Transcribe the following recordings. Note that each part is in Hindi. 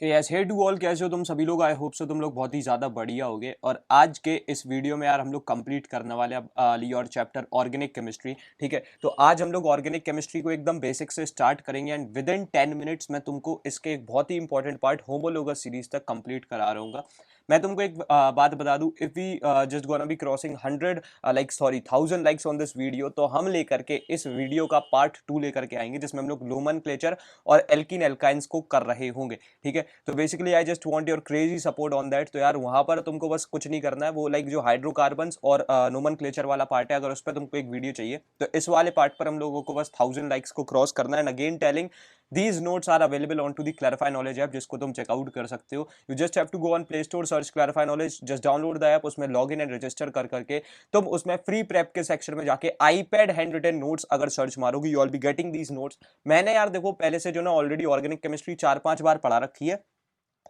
कि यस हे टू ऑल, कैसे हो तुम सभी लोग। आई होप सो तुम लोग बहुत ही ज़्यादा बढ़िया होगे। और आज के इस वीडियो में यार हम लोग कंप्लीट करने वाले अब योर चैप्टर ऑर्गेनिक केमिस्ट्री। ठीक है, तो आज हम लोग ऑर्गेनिक केमिस्ट्री को एकदम बेसिक से स्टार्ट करेंगे एंड विद इन 10 मिनट्स मैं तुमको इसके एक बहुत ही इंपॉर्टेंट पार्ट होमोलोगस सीरीज तक कंप्लीट करा रहूँगा। मैं तुमको एक बात बता दूं, if we just gonna be crossing 100 like sorry 1000 likes on this video, तो हम लेकर के इस वीडियो का पार्ट 2 लेकर के आएंगे जिसमें हम लोग नोमेनक्लेचर और एल्कीन एल्काइंस को कर रहे होंगे। ठीक है, तो basically I just want your crazy support on that. तो यार वहां पर तुमको बस कुछ नहीं करना है, वो लाइक जो हाइड्रोकार्बन्स और नोमेनक्लेचर वाला पार्ट है, अगर उस पर तुमको एक वीडियो चाहिए तो इस वाले पार्ट पर हम लोगों को बस 1000 लाइक्स को क्रॉस करना है। And again telling, these notes are available on to the Clarify Knowledge app, जिसको तुम चेकआउट कर सकते हो। You just have to go on play store, search Clarify Knowledge, just download the app, उसमें लॉग इन एंड रजिस्टर कर करके तुम उसमें फ्री प्रेप के सेक्शन में जाके आईपैड हैंड रिटन नोट्स अगर सर्च मारोगी, you all be getting these notes. मैंने यार देखो पहले से जो ना ऑलरेडी ऑर्गेनिक केमिस्ट्री 4-5 बार पढ़ा रखी है,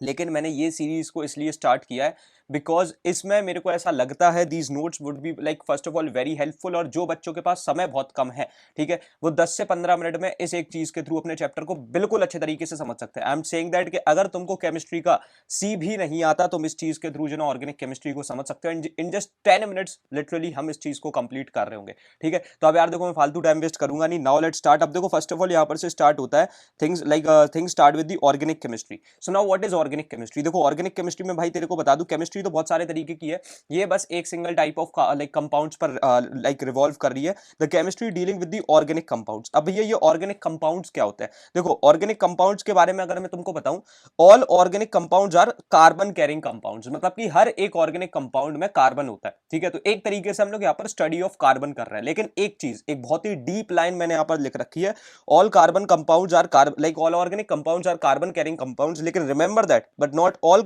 लेकिन मैंने ये सीरीज को इसलिए स्टार्ट किया है बिकॉज इसमें मेरे को ऐसा लगता है these notes would be like first of all very helpful. और जो बच्चों के पास समय बहुत कम है, ठीक है, वो 10 से 15 मिनट में इस एक चीज के थ्रू अपने चैप्टर को बिल्कुल अच्छे तरीके से समझ सकते हैं। आई एम सेइंग दैट कि अगर तुमको केमिस्ट्री का सी भी नहीं आता, तुम इस चीज के थ्रू जो ना ऑर्गेनिक केमिस्ट्री को समझ सकते हो। इन जस्ट 10 मिनट्स लिटरली हम इस चीज को कंप्लीट कर रहे होंगे। ठीक है, तो अब यार देखो मैं फालतू टाइम वेस्ट करूंगा नहीं, नाउ लेट्स स्टार्ट। अब देखो फर्स्ट ऑफ ऑल यहाँ पर से स्टार्ट होता है things start with the organic chemistry. So now what is organic chemistry. देखो ऑर्गेनिक केमिस्ट्री में भाई तेरे को बता दूं, केमिस्ट्री तो बहुत सारे तरीके की है, ये बस एक single type of like compounds पर लाइक रिवॉल्व कर रही है। The chemistry dealing with the organic compounds. अब भैया ये ऑर्गेनिक कंपाउंड्स क्या होते हैं? देखो ऑर्गेनिक कंपाउंड्स के बारे में अगर मैं तुमको बताऊं, all organic compounds are carbon carrying compounds, मतलब कि हर एक ऑर्गेनिक कंपाउंड में कार्बन होता है। ठीक है, तो एक तरीके से हम लोग यहाँ पर स्टडी ऑफ कार्बन कर रहे हैं। लेकिन एक चीज, एक बहुत ही डीप लाइन मैंने यहाँ पर लिख रखी है, all carbon compounds are like all organic compounds are carbon carrying compounds। लेकिन remember that but not all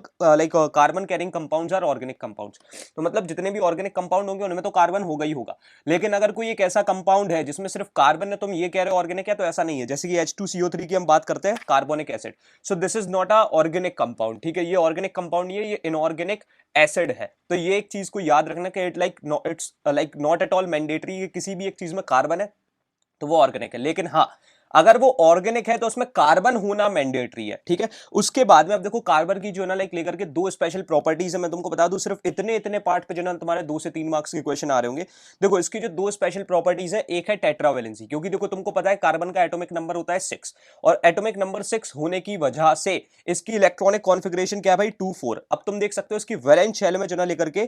carbon carrying compounds are organic compounds। तो मतलब जितने भी ऑर्गेनिक कंपाउंड होंगे उनमें तो कार्बन होगा ही होगा। लेकिन अगर कोई एक ऐसा कंपाउंड है जिसमें सिर्फ कार्बन है, तुम ये कह रहे हो ऑर्गेनिक है, तो ऐसा नहीं है। जैसे कि H2CO3 की हम बात करते हैं, carbonic acid, so this is not a organic compound. ठीक है, ये ऑर्गेनिक कंपाउंड नहीं है, ये इनऑर्गेनिक एसिड है। तो ये एक चीज को याद रखना कि it's like not at all mandatory, किसी भी एक चीज में कार्बन है तो वो ऑर्गेनिक है। लेकिन हाँ, अगर वो ऑर्गेनिक है तो उसमें कार्बन होना मैंडेटरी है। ठीक है, उसके बाद में अब देखो कार्बन की जो है ना लाइक लेकर के दो स्पेशल प्रॉपर्टीज है। मैं तुमको बता दूं, सिर्फ इतने इतने पार्ट पे जो ना तुम्हारे 2 से 3 मार्क्स के क्वेश्चन आ रहे होंगे। देखो इसकी जो दो स्पेशल प्रॉपर्टीज है, एक है टेट्रावेलेंसी, क्योंकि देखो तुमको पता है कार्बन का एटॉमिक नंबर होता है 6, और एटॉमिक नंबर 6 होने की वजह से इसकी इलेक्ट्रॉनिक कॉन्फिगरेशन क्या है भाई, 2 4। अब तुम देख सकते हो इसकी वैलेंस शेल में जो ना लेकर के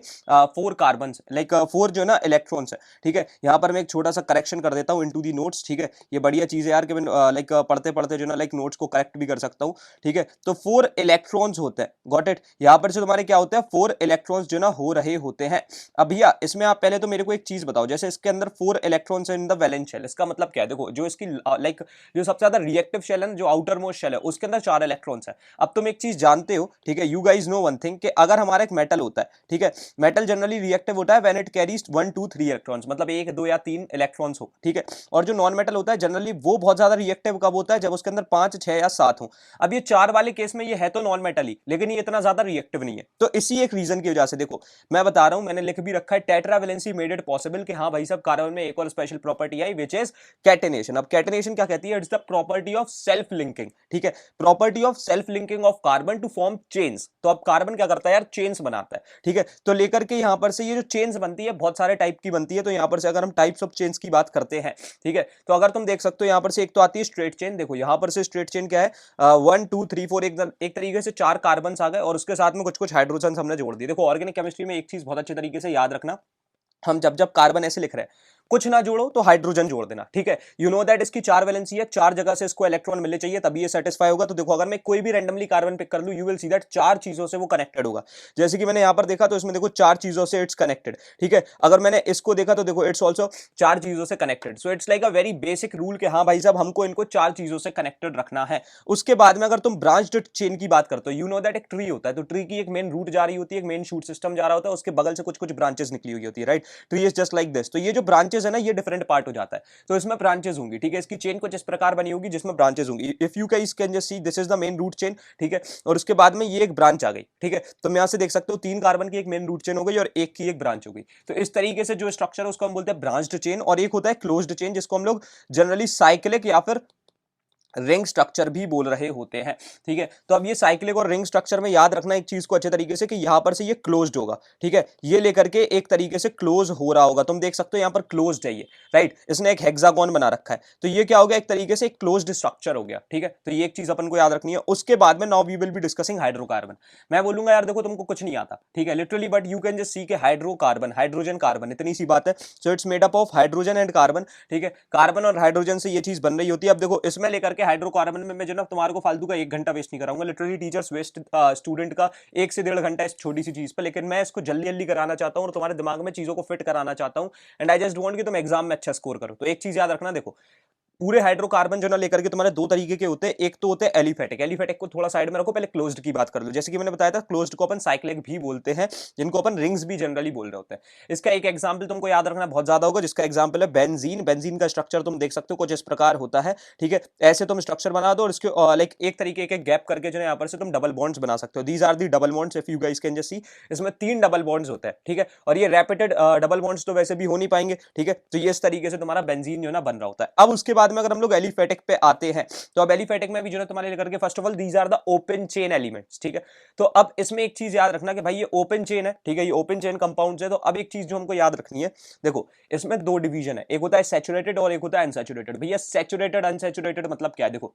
4 कार्बन लाइक 4 जो ना इलेक्ट्रॉन्स है। ठीक है, यहां पर मैं एक छोटा सा करेक्शन कर देता हूं इनटू दी नोट्स। ठीक है, ये बढ़िया चीज है यार कि मैं लाइक पढ़ते पढ़ते जो ना लाइक नोट्स को करेक्ट भी कर सकता हूं। ठीक है, तो 4 इलेक्ट्रॉन्स होते हैं, गॉट इट। यहां पर से तुम्हारे क्या होते हैं, 4 इलेक्ट्रॉन्स जो ना हो रहे होते हैं। अब भैया इसमें आप पहले तो मेरे को एक चीज बताओ, जैसे इसके अंदर 4 electrons in the valence shell, इसका मतलब क्या है? देखो जो इसकी लाइक जो सबसे ज्यादा रिएक्टिव शेल है, जो आउटर मोस्ट शेल है, उसके अंदर 4 इलेक्ट्रॉन्स है। अब तुम एक चीज जानते हो, ठीक है, you guys know one thing, कि अगर हमारा एक मेटल होता है, ठीक है, मेटल जनरली रिएक्टिव होता है व्हेन इट कैरीज 1 2 3 इलेक्ट्रॉन्स, मतलब 1 2 या 3 इलेक्ट्रॉन्स हो। ठीक है, और जो नॉन मेटल होता है जनरली वो बहुत ज्यादा रिएक्टिव कब होता है, जब उसके अंदर 5 6 या 7 हो। अब ये 4 वाले केस में ये है तो नॉन मेटल ही, लेकिन ये इतना ज्यादा रिएक्टिव नहीं है। तो इसी एक रीजन की वजह से देखो मैं बता रहा हूं, मैंने लिख भी रखा है, टेट्रावेलेंसी मेड इट पॉसिबल, कि हाँ भाई सब कार्बन में एक और special property I which is catenation. अब कैटेनेशन क्या कहती है? It's the property of self linking. ठीक है, property of self linking of carbon to form chains. तो अब कार्बन क्या करता है यार, चेन्स बनाता है। ठीक है, तो लेकर के यहां पर से ये जो चेन्स बनती है बहुत सारे टाइप की बनती है। तो यहां पर से अगर हम टाइप्स ऑफ चेन्स की बात करते हैं, ठीक है, तो अगर तुम देख सकते हो यहां पर से एक तो आती है स्ट्रेट चेन। देखो यहां पर से स्ट्रेट चेन क्या है, 1 2 3 4, एक तरीके से 4 कार्बन आ गए और उसके साथ में कुछ कुछ हाइड्रोजन हमने जोड़ दिए। देखो ऑर्गेनिक केमिस्ट्री में एक चीज बहुत अच्छे तरीके से याद रखना, हम जब जब कार्बन ऐसे लिख रहे हैं, कुछ ना जोड़ो तो हाइड्रोजन जोड़ देना। ठीक है, यू नो दैट इसकी 4 वैलेंसी है, 4 जगह से इसको इलेक्ट्रॉन मिलने चाहिए तभी ये सेटिस्फाई होगा। तो देखो अगर मैं कोई भी रैंडमली कार्बन पिक कर लूं, यू विल सी दैट 4 चीजों से वो कनेक्टेड होगा। जैसे कि मैंने यहां पर देखा तो इसमें देखो 4 चीजों से इट्स कनेक्टेड। ठीक है, अगर मैंने इसको देखा तो देखो इट्स ऑल्सो 4 चीजों से connected. So it's like a very basic rule कि हाँ भाई साहब हमको इनको 4 चीजों से कनेक्टेड रखना है। उसके बाद में अगर तुम ब्रांच्ड चेन की बात करते हो, यू नो दैट एक ट्री होता है, तो ट्री की एक मेन रूट जा रही होती है, एक मेन शूट सिस्टम जा रहा होता है, उसके बगल से कुछ कुछ ब्रांचेस निकली हुई होती है, right. Tree is just like this. तो ये जो ब्रांचेस है ना, ये डिफरेंट पार्ट हो जाता है, तो इसमें ब्रांचेस होंगी। ठीक है, इसकी चेन कुछ इस प्रकार बनी होगी जिसमें ब्रांचेस होंगी। If you guys can just see, this is the main root chain. ठीक है, और उसके बाद में ये एक ब्रांच आ गई। ठीक है, तो मैं यहां से देख सकते हो 3 कार्बन की एक मेन रूट चेन हो गई और एक की एक ब्रांच हो गई। तो इस तरीके से जो स्ट्रक्चर है उसको हम बोलते हैं ब्रांच्ड चेन। और एक होता है क्लोज्ड चेन, जिसको हम लोग जनरली साइक्लिक या फिर रिंग स्ट्रक्चर भी बोल रहे होते हैं। ठीक है, तो अब ये साइक्लिक और रिंग स्ट्रक्चर में याद रखना एक चीज को अच्छे तरीके से कि यहां पर से ये क्लोज्ड होगा। ठीक है, ये लेकर के एक तरीके से क्लोज हो रहा होगा, तुम देख सकते हो यहां पर क्लोज्ड है ये, राइट, इसने एक हेक्सागोन बना रखा है, तो ये क्या हो गया, एक तरीके से एक क्लोज्ड स्ट्रक्चर हो गया। ठीक है, तो ये एक चीज अपन को याद रखनी है। उसके बाद में now we will be discussing hydrocarbon. मैं बोलूंगा यार देखो तुमको कुछ नहीं आता, ठीक है, literally, but you can just सी के हाइड्रोकार्बन, हाइड्रोजन कार्बन, इतनी सी बात है। So it's made up of hydrogen and carbon. ठीक है, कार्बन और हाइड्रोजन से ये चीज बन रही होती है। अब देखो इसमें लेकर के हाइड्रोकार्बन में मैं जो ना तुम्हारे को फालतू का 1 घंटा वेस्ट नहीं कराऊंगा, लिटरली टीचर्स वेस्ट स्टूडेंट का 1 से 1.5 घंटा इस छोटी सी चीज पर, लेकिन मैं इसको जल्दी जल्दी कराना चाहता हूँ और तुम्हारे दिमाग में चीजों को फिट कराना चाहता हूँ। एंड आई जस्ट वांट कि तुम एग्जाम में अच्छा स्कोर करो। तो एक चीज याद रखना, देखो पूरे हाइड्रोकार्बन जो ना लेकर के तुम्हारे दो तरीके के होते हैं। एक तो होते हैं एलिफेटिक, एलिफेटिक को थोड़ा साइड में रखो, पहले क्लोज्ड की बात कर लो। जैसे कि मैंने बताया था क्लोज्ड को अपन साइक्लिक भी बोलते हैं, जिनको अपन रिंग्स भी जनरली बोल रहे होते हैं। इसका एक एग्जांपल तुमको याद रखना बहुत ज्यादा होगा, जिसका एग्जांपल है बेंजीन। बेंजीन का स्ट्रक्चर तुम देख सकते हो कुछ इस प्रकार होता है। ठीक है, ऐसे तुम स्ट्रक्चर बना दो और इसके लाइक एक तरीके के गैप करके जो है यहाँ पर से तुम डबल बॉन्ड्स बना सकते हो। These are the double bonds, if you guys can just see. इसमें 3 डबल बॉन्ड्स होते हैं। ठीक है, और ये रैपिटेड डबल बॉन्ड्स तो वैसे भी हो नहीं पाएंगे। ठीक है, तो ये इस तरीके से तुम्हारा बेंजीन जो ना बन रहा होता है। अब उसके बाद में अगर हम लोग एलिफेटिक पे आते हैं, तो अब एलिफेटिक में भी जो है तुम्हारे लेकर के first of all these are the open chain elements. ठीक है, तो अब इसमें एक चीज याद रखना कि भाई ये ओपन चेन है। ठीक है, ये ओपन चेन कंपाउंड्स है। तो अब एक चीज जो हमको याद रखनी है, देखो इसमें 2 डिवीजन है, एक होता है सैचुरेटेड और एक होता है अनसैचुरेटेड। भैया सैचुरेटेड अनसैचुरेटेड मतलब क्या है, देखो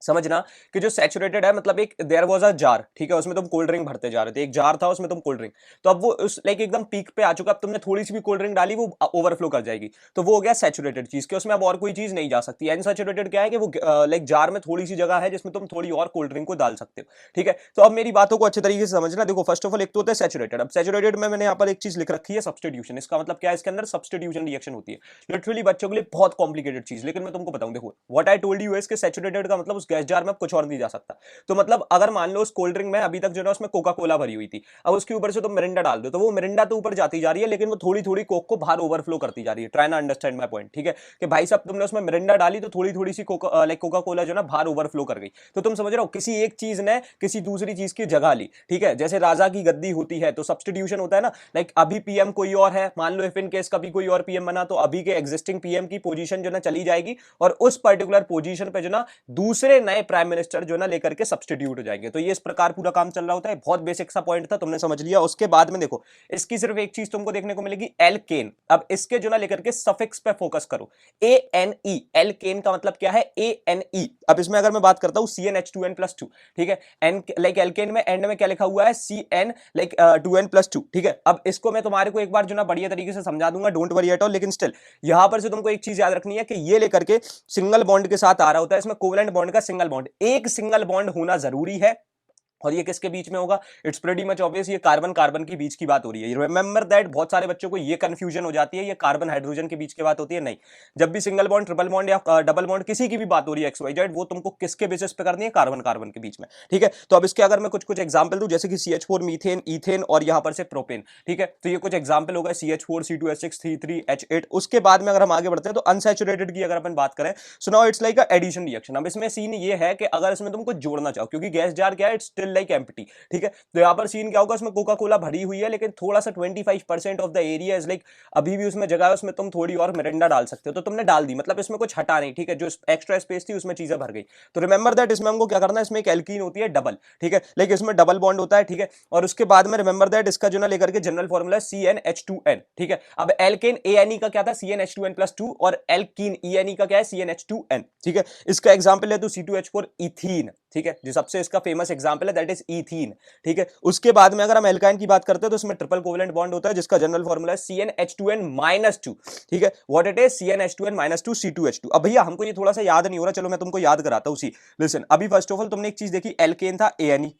समझना कि जो सैचुरेटेड है मतलब एक देयर वाज अ जार। ठीक है, उसमें तुम कोल्ड ड्रिंक भरते जा रहे थे, एक जार था उसमें तुम कोल्ड ड्रिंक, तो अब वो उस लाइक एकदम पीक पे आ चुका। अब तुमने थोड़ी सी भी कोल्ड ड्रिंक डाली वो ओवरफ्लो कर जाएगी, तो वो हो गया सैचुरेटेड चीज के, उसमें अब और कोई चीज नहीं जा सकती। अनसैचुरेटेड क्या है कि वो लाइक जार में थोड़ी सी जगह है जिसमें तुम थोड़ी और कोल्ड ड्रिंक को डाल सकते हो। ठीक है, तो अब मेरी बातों को अच्छे तरीके से समझना। देखो फर्स्ट ऑफ ऑल एक तो होता है सैचुरेटेड। अब सैचुरेटेड में मैंने यहाँ पर एक चीज लिख रखी है सब्स्टिट्यूशन। इसका मतलब क्या है, इसके अंदर सब्स्टिट्यूशन रिएक्शन होती है। लिटरली बच्चों के लिए बहुत कॉम्प्लिकेटेड चीज, लेकिन मैं तुमको बताऊं, देखो what I told you is के सैचुरेटेड का मतलब उस गैस जार में कुछ और नहीं जा सकता। तो मतलब अगर मान लो उस कोल्ड ड्रिंक में अभी तक जो है उसमें कोका कोला भरी हुई थी, अब उसके ऊपर से तुम मिरिंडा डाल दो, तो वो मिरिंडा तो ऊपर जाती जा रही है, लेकिन वो थोड़ी थोड़ी कोक को बाहर ओवरफ्लो करती जा रही है। ट्राई ना अंडरस्टैंड माय पॉइंट। ठीक है, कि भाई साहब तुमने उसमें मिरिंडा डाली तो थोड़ी थोड़ी सी कोका लाइक कोका कोला जो ना बाहर ओवरफ्लो कर गई। तो तुम समझ रहे हो, किसी एक चीज ने किसी दूसरी चीज की जगह ली। ठीक है, जैसे राजा की गद्दी होती है तो सब्स्टिट्यूशन होता है ना, लाइक अभी पीएम कोई और है, मान लो इफ इन केस कभी कोई और पीएम बना, तो अभी के एग्जिस्टिंग पीएम की पोजीशन जो ना चली जाएगी और उस पर्टिकुलर पोजीशन पे जो ना दूसरे नए प्राइम मिनिस्टर जो ना लेकर के सब्स्टिट्यूट हो जाएंगे। तो ये इस प्रकार पूरा काम चल रहा होता है। बहुत बेसिक सा पॉइंट था, तुमने समझ लिया। उसके बाद में देखो इसकी सिर्फ एक चीज तुमको देखने को मिलेगी, एल्केन। अब इसके जो ना लेकर के सफिक्स पे फोकस करो, ए एन ई। एल्केन का मतलब क्या है, ए एन ई। अब इसमें अगर मैं बात करता हूं CnH2n+2, ठीक है, एन लाइक एल्केन में एंड में क्या लिखा हुआ है, Cn लाइक 2n+2। ठीक है, अब इसको मैं तुम्हारे को एक बार जो ना बढ़िया तरीके से समझा दूंगा, डोंट वरी एट ऑल। लेकिन स्टिल यहां पर से तुमको एक चीज याद रखनी है कि ये लेकर के सिंगल बॉन्ड के साथ आ रहा होता है, इसमें कोवेलेंट बॉन्ड का सिंगल बॉन्ड, एक सिंगल बॉन्ड होना जरूरी है। और ये किसके बीच में होगा, इट्स प्रीटी मच ऑब्वियस, ये कार्बन कार्बन के बीच की बात हो रही है। रिमेंबर दैट, बहुत सारे बच्चों को ये कंफ्यूजन हो जाती है, ये कार्बन हाइड्रोजन के बीच की बात होती है। नहीं, जब भी सिंगल बॉन्ड, ट्रिपल बॉन्ड या डबल बॉन्ड किसी की भी बात हो रही है एक्स वाई जेड, वो तुमको किसके बेसिस पे करनी है, कार्बन कार्बन के बीच में। ठीक है, तो अब इसके अगर मैं कुछ कुछ एग्जाम्पल दूं, जैसे कि CH4 मीथेन, ईथेन और यहां पर से प्रोपेन। ठीक है, तो ये कुछ एग्जाम्पल होगा, CH4 C2H6 C3H8। उसके बाद में अगर हम आगे बढ़ते हैं तो अनसैचुरेटेड की अगर अपन बात करें, so now it's like addition reaction. अब इसमें सीन ये है कि अगर इसमें तुम कुछ जोड़ना चाहो, क्योंकि गैस जार क्या है, इट्स स्टिल लाइक एम्प्टी। ठीक है, तो यहां पर सीन क्या होगा, उसमें कोका कोला भरी हुई है, लेकिन थोड़ा सा 25% of the area is like अभी भी उसमें जगह है, उसमें तुम थोड़ी और मिरिंडा डाल सकते हो। तो तुमने डाल दी, मतलब इसमें कुछ हटा नहीं। ठीक है, जो एक्स्ट्रा स्पेस थी उसमें चीजें भर गई। तो रिमेंबर दैट, इसमें हमको क्या करना है, इसमें एक एल्कीन होती है डबल। ठीक है, लेकिन इसमें डबल बॉन्ड होता है। ठीक है, और उसके बाद में रिमेंबर दैट इसका जो ना लेकर के जनरल फॉर्मूला है CnH2n। ठीक है, अब एल्केन ANE का क्या था, CnH2n+2, और एल्कीन ENE का क्या है, CnH2n। ठीक है, इसका एग्जाम्पल है तो C2H4 इथीन। ठीक है, जो सबसे इसका फेमस एग्जाम्पल है दैट इज इथीन। ठीक है, उसके बाद में अगर हम एल्काइन की बात करते हैं तो इसमें ट्रिपल कोवेलेंट बॉन्ड होता है, जिसका जनरल फॉर्मूला है CnH2n-2। ठीक है, what it is, CnH2n-2 C2H2। अब भैया हमको ये थोड़ा सा याद नहीं हो रहा, चलो मैं तुमको याद कराता हूं। लिसन, अभी फर्स्ट ऑफ ऑल तुमने एक चीज देखी, एल्केन था ANE।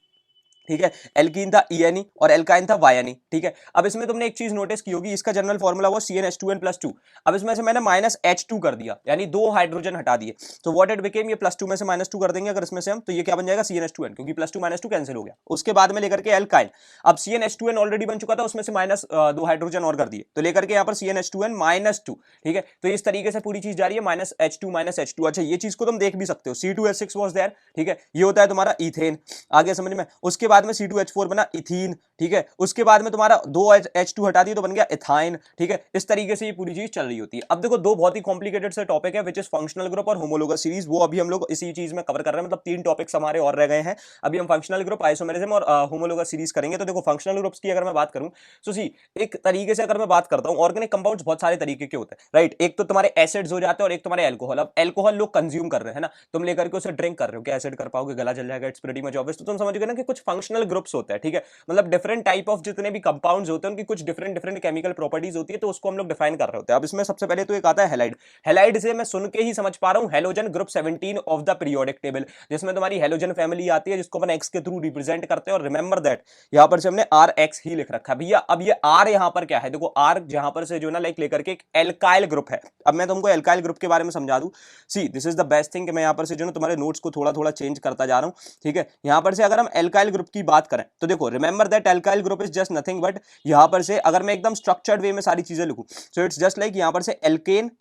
ठीक है, एल्कीन था ENE और एल्काइन था YNE। ठीक है, अब इसमें तुमने एक चीज नोटिस की होगी, इसका जनरल फॉर्मूला वो CnH2n+2। अब इसमें से मैंने -H2 कर दिया, यानी 2 हाइड्रोजन हटा दिए, तो व्हाट इट बिकेम, ये +2 में से -2 कर देंगे अगर इसमें से हम, तो ये क्या बन जाएगा, CnH2n, क्योंकि +2 -2 कैंसिल हो गया। उसके बाद में लेकर के एल्काइन, अब CnH2n ऑलरेडी बन चुका था, उसमें से -2 हाइड्रोजन और कर दिए, तो लेकर के यहाँ पर CnH2n-2। ठीक है, तो इस तरीके से पूरी चीज जा रही है, -H2 अच्छा, ये चीज को तुम देख भी सकते हो, C2H6 वॉज देयर। ठीक है, ये होता है तुम्हारा इथेन, आगे समझ में। उसके बाद में C2H4 बना इथीन, ठीक है। उसके बाद में तुम्हारा 2 H2 हटा दिए तो बन गया इथाइन, ठीक है। इस तरीके से ये पूरी चीज चल रही होती है। अब देखो दो बहुत ही कॉम्प्लिकेटेड से टॉपिक है विच इज फंक्शनल ग्रुप और होमोलोगस सीरीज, वो अभी हम लोग इसी चीज में कवर कर रहे हैं, मतलब 3 टॉपिक्स हमारे और रह गए हैं। अभी हम फंक्शनल ग्रुप, आइसोमेरिज्म और होमोलोगस सीरीज करेंगे। तो देखो फंक्शनल ग्रुप्स की अगर मैं बात करूं तो सी एक तरीके से अगर मैं बात करता हूं, ऑर्गेनिक कंपाउंड्स बहुत सारे तरीके के होते हैं, राइट। एक तो तुम्हारे एसिड्स हो जाते हैं और एक तुम्हारे एल्कोहल। अब एल्कोहल लोग कंज्यूम कर रहे हैं ना, तुम लेकर के उसे ड्रिंक कर रहे हो, क्या एसिड कर पाओगे, गला जल जाएगा, इट्स प्रीटी मच ऑब्वियस। तो तुम समझ गए ना कि कुछ फंक्शनल ग्रुप्स होते हैं, ठीक है। मतलब डिफरेंट टाइप ऑफ जितने भी कंपाउंड्स होते हैं उनकी कुछ डिफरेंट डिफरेंट केमिकल प्रॉपर्टीज होती है, तो उसको हम लोग डिफाइन कर रहे होते हैं। अब इसमें सबसे पहले तो एक आता है हैलाइड। हैलाइड से मैं सुन के ही समझ पा रहा हूं halogen group 17 of the periodic table, जिसमें तुम्हारी हैलोजन फैमिली आती है जिसको अपन एक्स के थ्रू रिप्रेजेंट करते हैं। और रिमेंबर दैट यहां पर से हमने आर एक्स ही लिख रखा है भैया। अब ये आर यहां पर क्या है, देखो आर जहां पर से जो ना लाइक लेकर के एक एल्काइल ग्रुप है। अब मैं तुमको एल्काइल ग्रुप के बारे में समझा दूं। सी this is the best thing कि मैं यहां पर से जो ना तुम्हारे नोट्स को थोड़ा थोड़ा चेंज करता जा रहा हूं, ठीक है। यहां पर से अगर हम एल्काइल ग्रुप की बात करें तो देखो remember that alkyl group is just nothing but, यहां पर से अगर मैं एकदम स्ट्रक्चर्ड वे में सारी चीजें लिखूं सो इट्स जस्ट लाइक यहां पर से एल्केन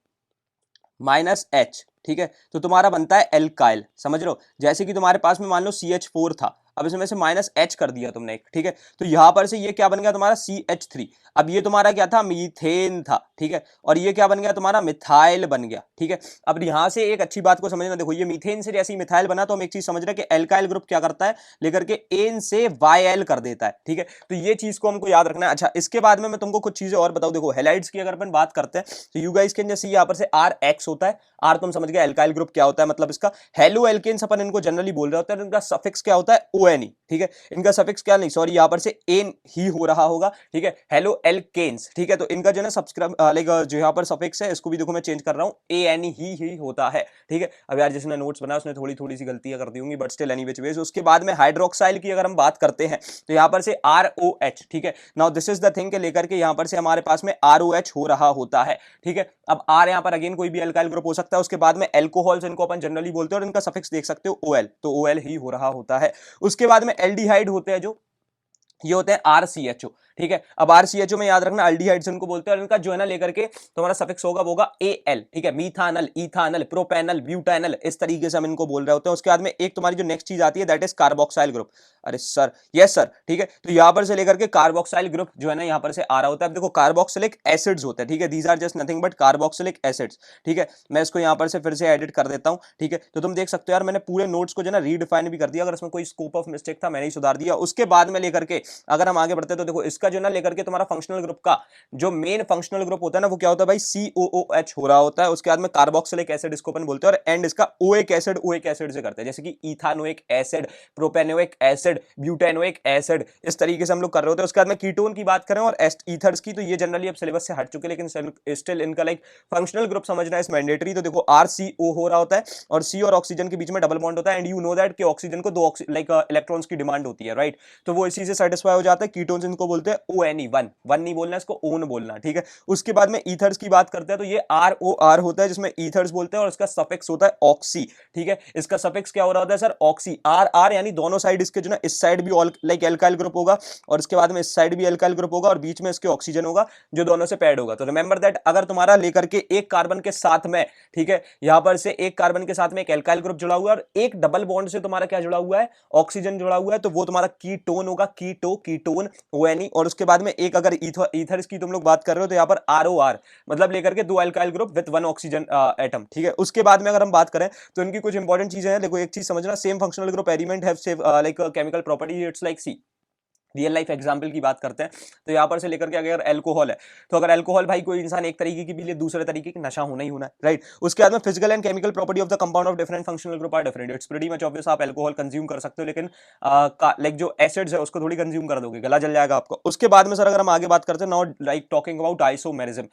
माइनस एच, ठीक है। तो तुम्हारा बनता है एल्काइल, समझ लो। जैसे कि तुम्हारे पास में मान लो CH4 था, अब इसमें से माइनस एच कर दिया तुमने एक, ठीक है। तो यहां पर से ये क्या बन गया तुम्हारा CH3। अब ये तुम्हारा क्या था, मीथेन था, ठीक है। और ये क्या बन गया तुम्हारा, मिथाइल बन गया, ठीक है। अब यहां से एक अच्छी बात को समझना, देखो ये मीथेन से जैसे मिथाइल बना तो हम एक चीज समझ रहे हैं कि एल्काइल ग्रुप क्या करता है, लेकर के एन से YL कर देता है, ठीक है। तो ये चीज को हमको याद रखना है। अच्छा इसके बाद में मैं तुमको कुछ चीजें और बताऊं। देखो हेलाइड्स की अगर अपन बात करते हैं तो यू गाइस कैन जैसे यहां पर से RX होता है। आर तुम समझ गए एल्काइल ग्रुप क्या होता है, मतलब इसका हेलो एल्केन्स अपन इनको जनरली बोल रहे होते हैं। इनका सफिक्स क्या होता है, ONE, ठीक है। इनका सफिक्स क्या नहीं, सॉरी यहां पर से एन ही हो रहा होगा, ठीक है। हेलो एल्केन्स, ठीक है। तो इनका जो है ना सब्सक्राइब लाइक जो यहां पर सफिक्स है इसको भी देखो मैं चेंज कर रहा हूं, ANE ही होता है, ठीक है। अब यार जिसने नोट्स बनाया उसने थोड़ी थोड़ी सी गलतियां कर दी होंगी but still any which ways. उसके बाद में हाइड्रोक्साइल की अगर हम बात करते हैं तो यहां पर से ROH, ठीक है। Now this is the thing के लेकर के यहां पर से हमारे पास में ROH हो रहा होता है, ठीक है। अब आर यहां पर अगेन कोई भी एल्काइल ग्रुप हो सकता है। उसके बाद में एल्कोहल्स इनको अपन जनरली बोलते हैं और इनका सफिक्स देख सकते हो OL, तो OL ही हो रहा होता है। उसके बाद में एल्डिहाइड होते हैं जो ये होते हैं RCHO, ठीक है। अब RCHO में याद रखना अल्डिहाइड्स इनको बोलते हैं और इनका जो है ना लेकर के तुम्हारा सफिक्स होगा वो होगा AL, ठीक है। मीथानल, इथानल, प्रोपेनल, ब्यूटानल, इस तरीके से हम इनको बोल रहे होते हैं। उसके बाद में एक तुम्हारी जो नेक्स्ट चीज आती है दैट इज कार्बोक्साइल ग्रुप। अरे सर, यस सर, ठीक है। तो यहां पर से लेकर के कार्बोक्साइल ग्रुप जो है ना यहां पर से आ रहा होता है। अब देखो कार्बोक्सिलिक एसिड्स होते हैं, ठीक है। These are just nothing but carboxylic acids, ठीक है। मैं इसको यहां पर से फिर से एडिट कर देता हूं, ठीक है। तो तुम देख सकते हो यार मैंने पूरे नोट्स को जो है ना रीडिफाइन भी कर दिया। अगर इसमें कोई स्कोप ऑफ मिस्टेक था मैंने ही सुधार दिया। उसके बाद में लेकर के अगर हम आगे बढ़ते हैं तो देखो इसका जो ना लेकर के तुम्हारा फंक्शनल ग्रुप का जो मेन फंक्शनल ग्रुप होता है ना वो क्या होता है भाई, COOH हो रहा होता है। उसके बाद में कार्बोक्सिलिक एसिड इसको अपन बोलते हैं और एंड इसका ओएक एसिड से करते हैं, जैसे कि ethanoic acid, propanoic acid, butanoic acid, इस तरीके से हम लोग कर रहे होते हैं। उसके बाद में कीटोन की बात करें और ईथर्स की तो ये जनरली अब सिलेबस से हट चुके हैं, लेकिन स्टिल इनका लाइक फंक्शनल ग्रुप समझना इस मैंडेटरी। तो देखो RCO हो रहा होता है और C और ऑक्सीजन के बीच में डबल बॉन्ड होता है एंड यू नो दैट कि ऑक्सीजन को दो लाइक इलेक्ट्रॉन्स की डिमांड होती है, राइट। तो वो इसी से सेटिस्फाई हो जाता है। कीटोन्स इनको बोलते हैं ONE, वन नहीं बोलना इसको, ओन बोलना, ठीक है। उसके बाद में ईथर्स की बात करते हैं तो ये ROR होता है जिसमें ईथर्स बोलते हैं और इसका सफिक्स होता है ऑक्सी, ठीक है। इसका सफिक्स क्या हो रहा होता है सर, ऑक्सी, RR, यानी दोनों साइड इसके जो ना इस साइड भी लाइक एल्काइल ग्रुप होगा और इसके बाद में इस साइड भी एल्काइल ग्रुप होगा और बीच में इसके ऑक्सीजन होगा जो दोनों से पैड होगा। तो रिमेंबर दैट अगर तुम्हारा लेकर के एक कार्बन के साथ में, ठीक है, यहां पर से एक कार्बन के साथ में एक एल्काइल ग्रुप जुड़ा हुआ है और एक डबल बॉन्ड से तुम्हारा क्या जुड़ा हुआ है, ऑक्सीजन जुड़ा हुआ है, तो वो तुम्हारा कीटोन होगा, कीटोन ONE। और उसके बाद में एक अगर ईथर्स की तुम लोग बात कर रहे हो तो यहां पर ROR, मतलब लेकर के दो alkyl group with one oxygen atom, ठीक है। उसके बाद में अगर हम बात करें तो इनकी कुछ इंपॉर्टेंट चीजें हैं। देखो एक चीज समझना, same functional group element have like chemical property, it's like see. Real life example की बात करते हैं तो यहां पर से लेकर के अगर अल्कोहल है तो अगर अल्कोहल भाई कोई इंसान एक तरीके की भी ले, दूसरे तरीके की नशा होना ही होना है, राइट। उसके बाद में physical and chemical property of the compound of different functional group are different, it's pretty much obvious. आप अल्कोहल कंज्यूम कर सकते हो लेकिन लाइक जो एसिड्स है उसको थोड़ी कंज्यूम कर दोगे, गला जल जाएगा आपको। उसके बाद में सर अगर हम आगे बात करते हैं now like talking about isomerism,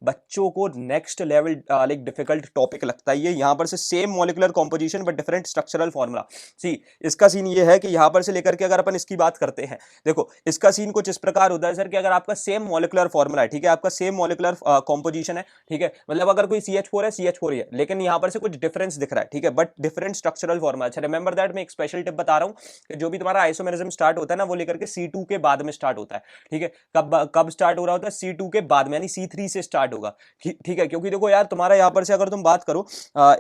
बच्चों को next level like difficult topic लगता है ये। यहां पर से same molecular composition but different structural formula. See इसका सीन ये है कि यहां पर से लेकर के अगर अपन इसकी बात करते हैं, देखो इसका सीन कुछ इस प्रकार होता है सर कि अगर आपका सेम मॉलिक्यूलर फॉर्मूला है, ठीक है, आपका सेम मॉलिक्यूलर कॉम्पोजिशन है, ठीक है, मतलब अगर कोई CH4 है, CH4 ही है, लेकिन यहां पर से कुछ डिफरेंस दिख रहा है, ठीक है, बट डिफरेंट स्ट्रक्चरल फॉर्मूला। अच्छा रिमेंबर दैट मैं एक स्पेशल टिप बता रहा हूं कि जो भी तुम्हारा आइसोमेरिज्म स्टार्ट होता है ना वो लेकर के C2 के बाद में स्टार्ट होता है, ठीक है। कब कब स्टार्ट हो रहा होता है, C2 के बाद में, यानी C3 से स्टार्ट स्टार्ट होगा। ठीक है, क्योंकि देखो यार तुम्हारा यहाँ पर से अगर तुम बात करो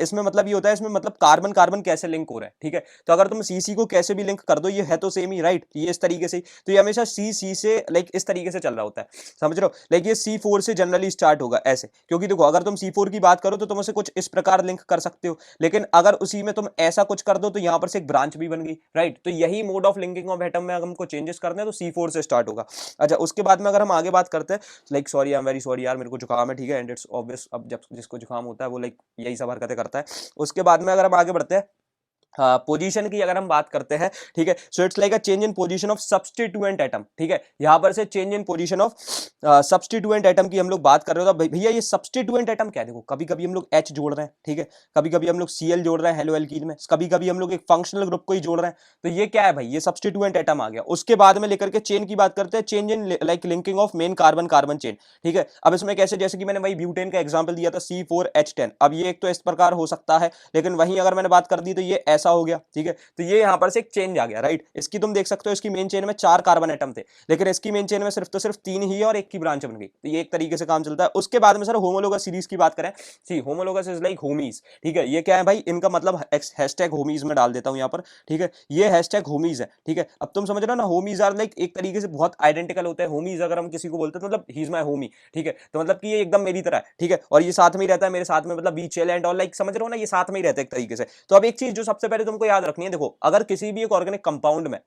इसमें मतलब ये होता है, इसमें मतलब कार्बन कार्बन कैसे लिंक हो रहा है, ठीक है। तो अगर तुम सी सी को कैसे भी लिंक कर दो, ये है तो सेम ही, राइट, ये इस तरीके से, तो ये हमेशा सी सी से लाइक इस तरीके से चल रहा होता है, समझ रहे हो। लाइक ये C4 से जनरली स्टार्ट होगा ऐसे, क्योंकि देखो अगर तुम C4 की बात करो तो तुम उसे कुछ इस प्रकार लिंक कर सकते हो, लेकिन अगर उसी में तुम ऐसा कुछ कर दो तो यहां पर से एक ब्रांच भी बन गई, राइट। तो यही mode of linking of atom में अगर हमको चेंजेस करने हैं तो C4 से स्टार्ट होगा। अच्छा, उसके बाद में अगर हम आगे बात करते हैं, like sorry, I am very sorry यार, मेरे को जुकाम है, ठीक है, एंड इट्स ऑब्वियस, अब जब जिसको जुकाम होता है वो लाइक यही सब हरकतें करता है। उसके बाद में अगर हम आगे बढ़ते हैं, पोजीशन की अगर हम बात करते हैं, ठीक है, so it's like a change in position of substituent atom, ठीक है। यहां पर से change in position of substituent atom की हम लोग बात कर रहे हो, तो भैया ये सब्स्टिट्यूएंट एटम क्या है, देखो कभी कभी हम लोग H जोड़ रहे हैं, ठीक है, कभी कभी हम लोग Cl जोड़ रहे हैं हेलो एल्कीन में, कभी कभी हम लोग एक फंक्शनल ग्रुप को ही जोड़ रहे हैं, तो ये क्या है भाई, ये सब्स्टिट्यूएंट एटम आ गया। उसके बाद में लेकर के चेन की बात करते हैं, change in like linking of main carbon carbon chain, ठीक है। अब इसमें कैसे, जैसे कि मैंने वही ब्यूटेन का एग्जाम्पल दिया था C4H10, अब ये एक तो इस प्रकार हो सकता है, लेकिन वहीं अगर मैंने बात कर दी तो ये ऐसा हो गया, ठीक है। तो ये यहां पर से एक चेंज आ गया, राइट। इसकी तुम देख सकते हो, इसकी मेन चेन में 4 कार्बन एटम थे, लेकिन इसकी मेन चेन में सिर्फ तो सिर्फ 3 ही है और एक की ब्रांच बन गई, तो ये एक तरीके से काम चलता है। उसके बाद में सर होमोलोगस सीरीज की बात करें, सी होमोलोगस इज लाइक होमीज, ठीक है। ये क्या है भाई, इनका मतलब हैशटैग होमीज में डाल देता हूं यहां पर, ठीक है, ये हैशटैग होमीज है, ठीक है। अब तुम समझ रहे हो ना, होमीज आर लाइक एक तरीके से बहुत आइडेंटिकल होते हैं। होमीज अगर हम किसी को बोलते हैं तो मतलब ही इज माय होमी, ठीक है, तो मतलब कि ये एकदम मेरी तरह है, ठीक है, और ये साथ में ही रहता है मेरे साथ में, मतलब we chill and all, like समझ रहे हो ना, ये साथ में ही रहते हैं एक तरीके से। तो अब एक चीज जो सबसे पहले तुमको याद रखनी है, देखो अगर किसी भी एक ऑर्गेनिक कंपाउंड में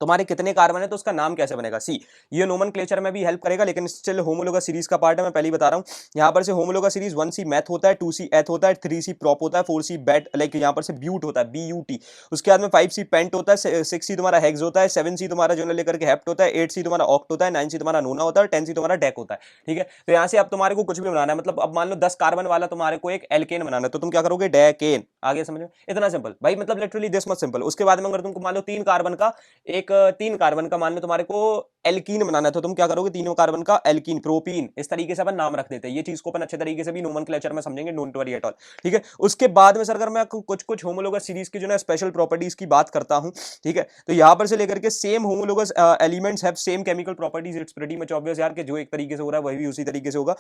तुम्हारे कितने कार्बन है तो उसका नाम कैसे बनेगा, सी, ये नोमेनक्लेचर में भी हेल्प करेगा, लेकिन स्टिल होमोलोगस सीरीज का पार्ट है, मैं पहले ही बता रहा हूं। यहां पर से होमोलोगस सीरीज 1C मैथ होता है, 2C एथ होता है, 3C प्रॉप होता है, 4C बेट लाइक यहां पर से ब्यूट होता है, BUT। उसके बाद में 5C पेंट होता है, 6C तुम्हारा हेक्स होता है, 7C तुम्हारा जो लेकर के हेप्ट होता है, 8C तुम्हारा ऑक्ट होता है, 9C तुम्हारा नोना होता है, 10C तुम्हारा डेक होता है, ठीक है। तो यहां से अब तुम्हारे को कुछ भी बनाना है, मतलब अब मान लो 10 कार्बन वाला तुम्हारे को एक एल्केन बनाना है, तो तुम क्या करोगे, डेकेन, आगे समझ में, इतना सिंपल भाई, मतलब लिटरली दिस मच सिंपल। उसके बाद में अगर तुमको मान लो 3 कार्बन का एक 3 कार्बन का मान लो तुम्हारे को एल्कीन बनाना है, तो तुम क्या करोगे, तीनों कार्बन का एल्कीन, प्रोपीन, इस तरीके से अपन नाम रख देते हैं। ये चीज को अपन अच्छे तरीके से भी नोमेनक्लेचर में समझेंगे, डोंट वरी एट ऑल, ठीक है। उसके बाद में सर अगर मैं कुछ कुछ होमोलोगस सीरीज की जो ना स्पेशल प्रॉपर्टीज की बात करता हूं, ठीक है, तो यहां पर से लेकर के same homologous elements have same chemical properties, it's pretty much obvious यार कि जो एक तरीके से हो रहा है वही भी उसी तरीके से होगा।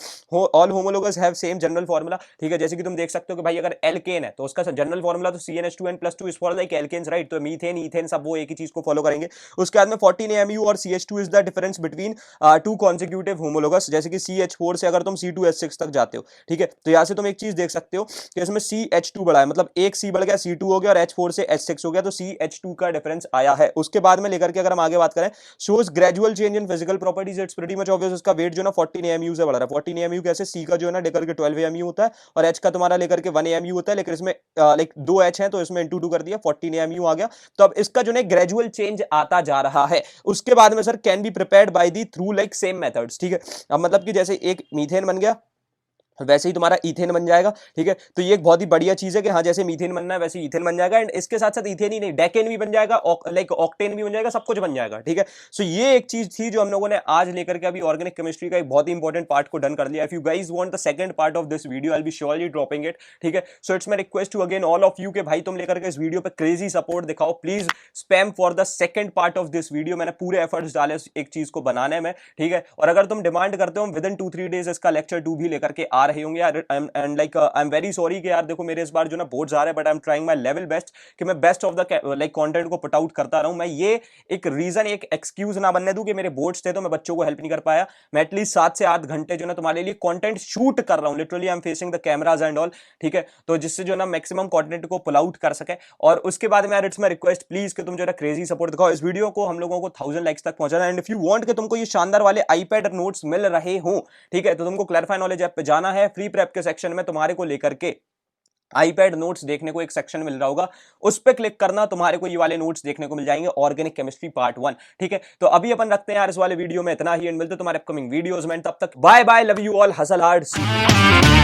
All homologous have same general formula, ठीक है, जैसे कि तुम देख सकते हो कि भाई अगर एल्केन है तो उसका जनरल फार्मूला तो CnH2n+2 is for like alkanes, right. तो मीथेन, ईथेन सब वो एक ही चीज को फॉलो करेंगे। उसके बाद में 14 AMU और CH2 is the difference between 2 consecutive homologous, जैसे कि CH4 से अगर तुम C2H6 तक जाते हो, ठीक है, तो यहां से तुम एक चीज देख सकते हो कि इसमें CH2 बढ़ा है, मतलब एक C बढ़ गया, C2 हो गया, और H4 से H6 हो गया, तो CH2 का डिफरेंस आया है। उसके बाद में लेकर के अगर हम आगे बात करें, shows gradual change in physical properties, it's pretty much obvious, उसका वेट जो ना 14 AMU से बढ़ रहा है। 14 AMU कैसे, C का जो है ना लेकर के 12 AMU होता है, और H का तुम्हारा लेकर के 1 AMU होता है, लेकिन इसमें लाइक 2 H है तो इसमें इंटू 2 कर दिया, 14 AMU आ गया। तो अब इसका जो है ग्रेजुअल चेंज आता जा रहा है। उसके बाद में sir can be prepared by the through like same methods, ठीक है। अब मतलब कि जैसे एक मीथेन बन गया, वैसे ही तुम्हारा ईथेन बन जाएगा, ठीक है। तो ये एक बहुत ही बढ़िया चीज है कि हाँ जैसे मीथेन बनना है वैसे ईथेन बन जाएगा, एंड इसके साथ साथ ईथेन ही नहीं, डेकेन भी बन जाएगा, लाइक ऑक्टेन भी बन जाएगा, सब कुछ बन जाएगा, ठीक है। सो ये एक चीज थी जो हम लोगों ने आज लेकर के अभी ऑर्गेनिक केमिस्ट्री का एक बहुत ही इंपॉर्टेंट पार्ट को डन कर लिया। If you guys want the second part of this video, I will be surely dropping it, ठीक है। So it's my request to again all of you के भाई तुम लेकर के इस वीडियो पे क्रेजी सपोर्ट दिखाओ, please spam for the second part of this video. मैंने पूरे एफर्ट्स डाले एक चीज को बनाने में, ठीक है। और अगर तुम डिमांड करते हो विद इन 2-3 डेज इसका लेक्चर 2 भी लेकर के आ रहे होंगे यार, and like I am very sorry कि यार देखो मेरे इस बार जो ना बोर्ड्स आ रहे हैं, but I am trying my level best कि मैं best of the like content को पुट आउट करता रहूं। मैं ये एक रीजन, एक एक्सक्यूज ना बनने दूं कि मेरे बोर्ड्स थे तो मैं बच्चों को हेल्प नहीं कर पाया। मैं एटलीस्ट 7 से 8 घंटे जो ना तुम्हारे लिए कंटेंट शूट कर रहा हूं, literally I am facing the cameras and all, ठीक है। तो जिससे जो ना मैक्सिमम कंटेंट को पुल आउट कर सके। और उसके बाद में यार इट्स माय रिक्वेस्ट प्लीज कि तुम जो ना क्रेजी सपोर्ट दिखाओ, इस वीडियो को हम लोगों को 1000 लाइक्स तक पहुंचाना। एंड इफ यू वांट कि तुमको ये शानदार वाले आईपैड नोट्स मिल रहे हो, ठीक है, तो तुमको क्लैरिफाई नॉलेज ऐप पे जाना है, फ्री प्रेप के सेक्शन में तुम्हारे को लेकर के आईपैड नोट्स देखने को एक सेक्शन मिल रहा होगा, उस पे क्लिक करना, तुम्हारे को ये वाले नोट्स देखने को मिल जाएंगे, ऑर्गेनिक केमिस्ट्री पार्ट 1, ठीक है। तो अभी अपन रखते हैं यार इस वाले वीडियो में इतना ही, एंड मिलते तुम्हारे अपकमिंग वीडियोस में। तब तक bye bye, love you all, hustle hard.